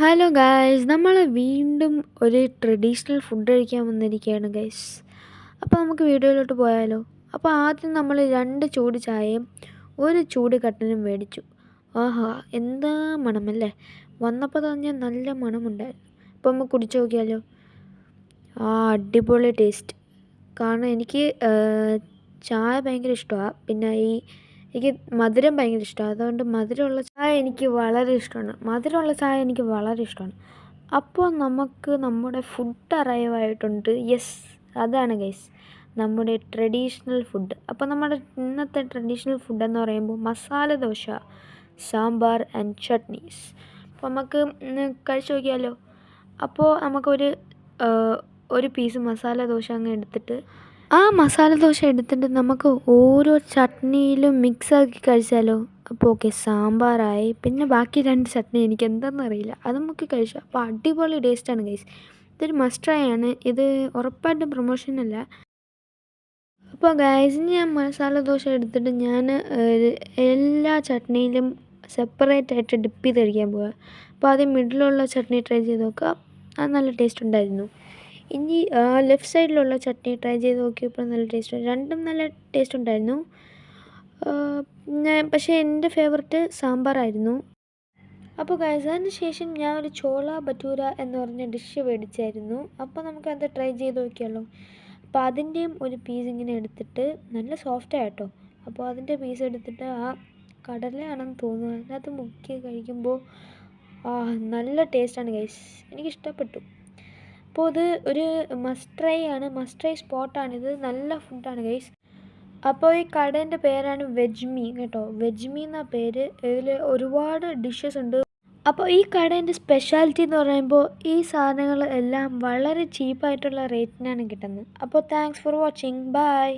Hello guys, നമ്മൾ വീണ്ടും ഒരു ട്രഡീഷണൽ ഫുഡ് കഴിക്കാൻ വന്നിരിക്കുകയാണ് ഗൈസ്. അപ്പോൾ നമുക്ക് വീഡിയോയിലോട്ട് പോയാലോ? അപ്പോൾ ആദ്യം നമ്മൾ 2 ചൂട് ചായയും 1 ചൂട് കട്ടനും മേടിച്ചു. ആഹാ, എന്താ മണമല്ലേ! വന്നപ്പോൾ തന്നെ നല്ല മണമുണ്ടായിരുന്നു. അപ്പോൾ നമുക്ക് കുടിച്ചു നോക്കിയാലോ? അടിപൊളി ടേസ്റ്റ്. കാരണം എനിക്ക് ചായ ഭയങ്കര ഇഷ്ടമാണ്. പിന്നെ എനിക്ക് മധുരം ഭയങ്കര ഇഷ്ടമാണ്. അതുകൊണ്ട് മധുരമുള്ള ചായ എനിക്ക് വളരെ ഇഷ്ടമാണ്. അപ്പോൾ നമുക്ക് നമ്മുടെ ഫുഡ് അറൈവ് ആയിട്ടുണ്ട്. യെസ്, അതാണ് ഗൈസ് നമ്മുടെ ട്രഡീഷണൽ ഫുഡ്. അപ്പോൾ നമ്മുടെ ഇന്നത്തെ ട്രഡീഷണൽ ഫുഡ് എന്ന് പറയുമ്പോൾ മസാല ദോശ, സാമ്പാർ ആൻഡ് ചട്നീസ്. അപ്പോൾ നമുക്ക് കഴിച്ചു നോക്കിയാലോ? അപ്പോൾ നമുക്കൊരു ഒരു പീസ് മസാല ദോശ അങ്ങ് എടുത്തിട്ട് മസാല ദോശ എടുത്തിട്ട് നമുക്ക് ഓരോ ചട്നിയിലും മിക്സാക്കി കഴിച്ചാലോ? അപ്പോൾ ഓക്കെ, സാമ്പാറായി. പിന്നെ ബാക്കി 2 ചട്നി എനിക്ക് എന്താണെന്നറിയില്ല, അത് നമുക്ക് കഴിച്ചു. അപ്പോൾ അടിപൊളി ടേസ്റ്റാണ് ഗൈസ്. ഇതൊരു മസ്റ്റ് ട്രൈ ആണ്. ഇത് ഉറപ്പായിട്ടും പ്രൊമോഷനല്ല. അപ്പോൾ ഗൈസ്, ഞാൻ മസാല ദോശ എടുത്തിട്ട് ഞാൻ എല്ലാ ചട്നിയിലും സെപ്പറേറ്റ് ആയിട്ട് ഡിപ്പ് ചെയ്ത് കഴിക്കാൻ പോവുക. അപ്പോൾ ആദ്യം മിഡിലുള്ള ചട്നി ട്രൈ ചെയ്ത് നോക്കുക. അത് നല്ല ടേസ്റ്റ് ഉണ്ടായിരുന്നു. ഇനി ലെഫ്റ്റ് സൈഡിലുള്ള ചട്നി ട്രൈ ചെയ്ത് നോക്കിയപ്പോൾ നല്ല ടേസ്റ്റ്, രണ്ടും നല്ല ടേസ്റ്റ് ഉണ്ടായിരുന്നു. പക്ഷേ എൻ്റെ ഫേവററ്റ് സാമ്പാറായിരുന്നു. അപ്പോൾ ഗൈസ്, അതിന് ശേഷം ഞാൻ ഒരു ചോള ഭറ്റൂര എന്ന് പറഞ്ഞ ഡിഷ് മേടിച്ചായിരുന്നു. അപ്പോൾ നമുക്കത് ട്രൈ ചെയ്ത് നോക്കിയാലോ? അപ്പോൾ അതിൻ്റെയും ഒരു പീസ് ഇങ്ങനെ എടുത്തിട്ട്, നല്ല സോഫ്റ്റായിട്ടോ. അപ്പോൾ അതിൻ്റെ പീസ് എടുത്തിട്ട് കടലയാണെന്ന് തോന്നുന്നു, അതിനകത്ത് മുക്കി കഴിക്കുമ്പോൾ നല്ല ടേസ്റ്റാണ് ഗൈസ്. എനിക്കിഷ്ടപ്പെട്ടു. അപ്പോൾ ഇത് ഒരു മസ്റ്റ് ട്രൈ സ്പോട്ടാണിത്. നല്ല ഫുഡാണ് ഗൈസ്. അപ്പോൾ ഈ കടേൻ്റെ പേരാണ് വെജ്മി കേട്ടോ. വെജ്മി എന്ന പേര്. ഇതിൽ ഒരുപാട് ഡിഷസ് ഉണ്ട്. അപ്പോൾ ഈ കടേൻ്റെ സ്പെഷ്യാലിറ്റി എന്ന് പറയുമ്പോൾ ഈ സാധനങ്ങൾ എല്ലാം വളരെ ചീപ്പായിട്ടുള്ള റേറ്റിനാണ് കിട്ടുന്നത്. അപ്പോൾ താങ്ക്സ് ഫോർ വാച്ചിങ്. ബൈ.